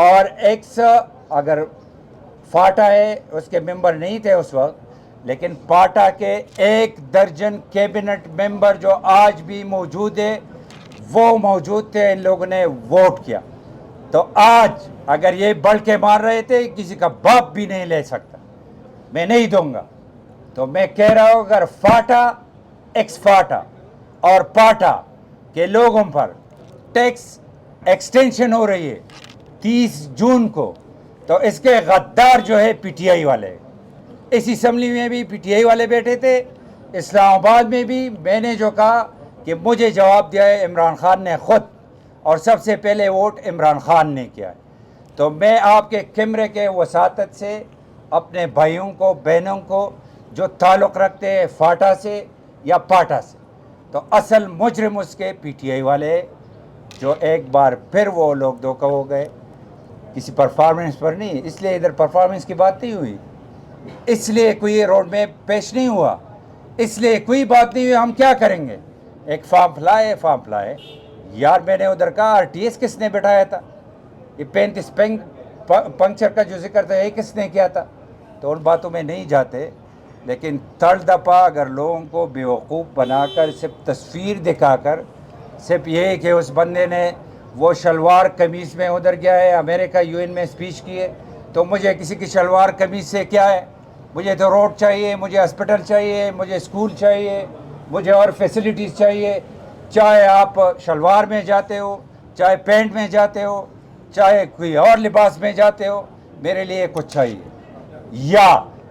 اور ایکس اگر فاٹا ہے اس کے ممبر نہیں تھے اس وقت، لیکن پاٹا کے 1 درجن کیبنٹ ممبر جو آج بھی موجود ہے وہ موجود تھے، ان لوگوں نے ووٹ کیا. تو آج اگر یہ بڑھ کے مار رہے تھے، کسی کا باپ بھی نہیں لے سکتا، میں نہیں دوں گا. تو میں کہہ رہا ہوں اگر فاٹا، ایکس فاٹا اور پاٹا کے لوگوں پر ٹیکس ایکسٹینشن ہو رہی ہے 30 جون کو، تو اس کے غدار جو ہے پی ٹی آئی والے. اس اسمبلی میں بھی پی ٹی آئی والے بیٹھے تھے، اسلام آباد میں بھی. میں نے جو کہا کہ مجھے جواب دیا ہے عمران خان نے خود، اور سب سے پہلے ووٹ عمران خان نے کیا ہے. تو میں آپ کے کیمرے کے وساطت سے اپنے بھائیوں کو، بہنوں کو جو تعلق رکھتے ہیں فاٹا سے یا پاٹا سے، تو اصل مجرم اس کے پی ٹی آئی والے، جو ایک بار پھر وہ لوگ دھوکہ ہو گئے کسی پرفارمنس پر نہیں. اس لیے ادھر پرفارمنس کی بات نہیں ہوئی، اس لیے کوئی روڈ میں پیش نہیں ہوا، اس لیے کوئی بات نہیں ہوئی. ہم کیا کریں گے؟ ایک فارم لائے یار. میں نے ادھر کہا آر ٹی ایس کس نے بٹھایا تھا؟ یہ 35 پنکچر کا جو ذکر تھا یہ کس نے کیا تھا؟ تو ان باتوں میں نہیں جاتے. لیکن تھرڈ دفعہ اگر لوگوں کو بیوقوف بنا کر، صرف تصویر دکھا کر، صرف یہ کہ اس بندے نے وہ شلوار قمیض میں ادھر گیا ہے امریکہ یو این میں اسپیچ کی ہے، تو مجھے کسی کی شلوار قمیض سے کیا ہے؟ مجھے تو روڈ چاہیے، مجھے ہسپتال چاہیے، مجھے اسکول چاہیے، مجھے اور فیسلٹیز چاہیے. چاہے آپ شلوار میں جاتے ہو، چاہے پینٹ میں جاتے ہو، چاہے کوئی اور لباس میں جاتے ہو، میرے لیے کچھ چاہیے. یا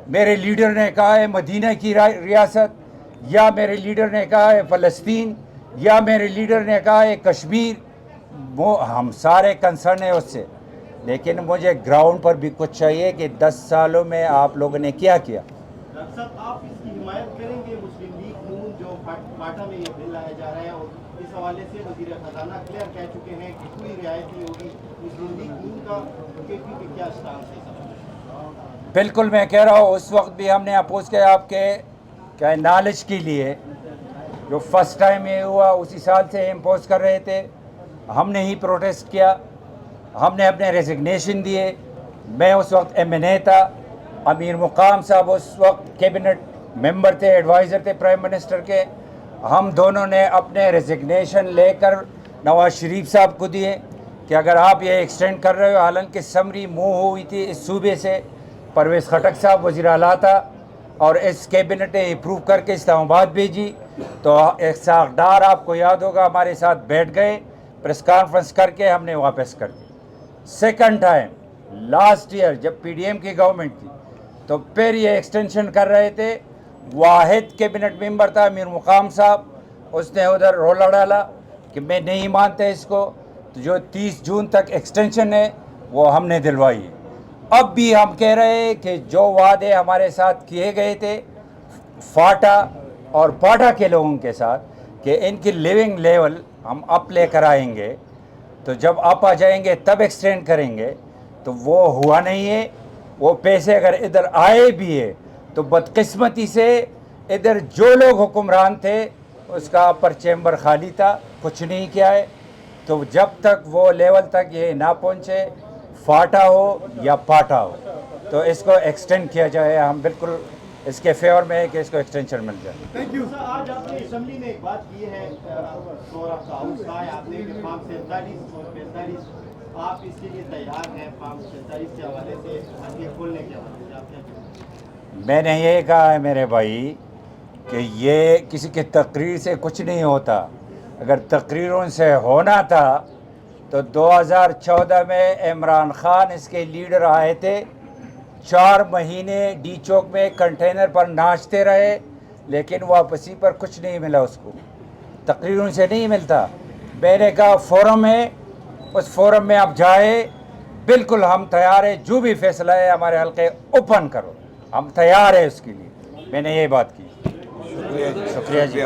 میرے لیڈر نے کہا ہے مدینہ کی ریاست، یا میرے لیڈر نے کہا ہے فلسطین، یا میرے لیڈر نے کہا ہے کشمیر. وہ ہم سارے کنسرن ہیں اس سے، لیکن مجھے گراؤنڈ پر بھی کچھ چاہیے کہ 10 سالوں میں آپ لوگوں نے کیا کیا. ڈاکٹر صاحب، آپ اس کی حمایت کریں گے؟ مسلم لیگ نون جو پاٹا میں یہ بل لایا جا رہا ہے، اور اس حوالے سے وزیر خزانہ کلیئر کہہ چکے ہیں کہ کوئی رعایت نہیں ہوگی. مسلم لیگ نون کا کے پی پہ کیا اسٹانس ہے؟ بالکل میں کہہ رہا ہوں، اس وقت بھی ہم نے اپوز کیا. آپ کے کیا نالج کے لیے جو فرسٹ ٹائم یہ ہوا اسی سال سے امپوز کر رہے تھے، ہم نے ہی پروٹیسٹ کیا، ہم نے اپنے ریزگنیشن دیے. میں اس وقت ایم این اے تھا، امیر مقام صاحب اس وقت کیبنٹ ممبر تھے، ایڈوائزر تھے پرائم منسٹر کے. ہم دونوں نے اپنے ریزگنیشن لے کر نواز شریف صاحب کو دیے کہ اگر آپ یہ ایکسٹینڈ کر رہے ہو. حالانکہ سمری موو ہوئی تھی اس صوبے سے، پرویز خٹک صاحب وزیر اعلیٰ تھا، اور اس کیبنٹ نے اپروو کر کے اسلام آباد بھیجی. تو اسحاق ڈار آپ کو یاد ہوگا ہمارے ساتھ بیٹھ گئے، پریس کانفرنس کر کے ہم نے واپس کر دی. سیکنڈ ٹائم لاسٹ ایئر جب پی ڈی ایم کی گورنمنٹ تھی، تو پھر یہ ایکسٹینشن کر رہے تھے. واحد کیبنٹ ممبر تھا امیر مقام صاحب، اس نے ادھر رولا ڈالا کہ میں نہیں مانتے اس کو. تو جو 30 جون تک ایکسٹینشن ہے وہ ہم نے دلوائی ہے. اب بھی ہم کہہ رہے ہیں کہ جو وعدے ہمارے ساتھ کیے گئے تھے فاٹا اور پاٹا کے لوگوں کے ساتھ، کہ ان کی لیونگ لیول ہم اپ لے کر آئیں گے، تو جب آپ آ جائیں گے تب ایکسٹینڈ کریں گے. تو وہ ہوا نہیں ہے. وہ پیسے اگر ادھر آئے بھی ہے تو بدقسمتی سے ادھر جو لوگ حکمران تھے اس کا اپر چیمبر خالی تھا، کچھ نہیں کیا ہے. تو جب تک وہ لیول تک یہ نہ پہنچے، فاٹا ہو یا پاٹا ہو، تو اس کو ایکسٹینڈ کیا جائے. ہم بالکل اس کے فیور میں ہے کہ اس کو ایکسٹینشن مل جائے. Thank you. آج آپ نے اسمبلی میں ایک بات کی ہے، اور آپ کا ہاؤس کا ہے، آپ نے کہ فارم 47 اور 45 آپ اس کے لیے تیار ہیں. فارم 47 کے حوالے سے آگے کھولنے کے حوالے سے آپ کیا کہیں گے؟ میں نے یہ کہا ہے میرے بھائی کہ یہ کسی کی تقریر سے کچھ نہیں ہوتا. اگر تقریروں سے ہونا تھا تو 2014 میں عمران خان اس کے لیڈر آئے تھے، 4 مہینے ڈی چوک میں کنٹینر پر ناچتے رہے، لیکن واپسی پر کچھ نہیں ملا اس کو. تقریروں سے نہیں ملتا. میں نے کہا فورم ہے، اس فورم میں آپ جائے. بالکل ہم تیار ہیں، جو بھی فیصلہ ہے ہمارے حلقے اوپن کرو، ہم تیار ہیں اس کے لیے. میں نے یہ بات کی. شکریہ جی.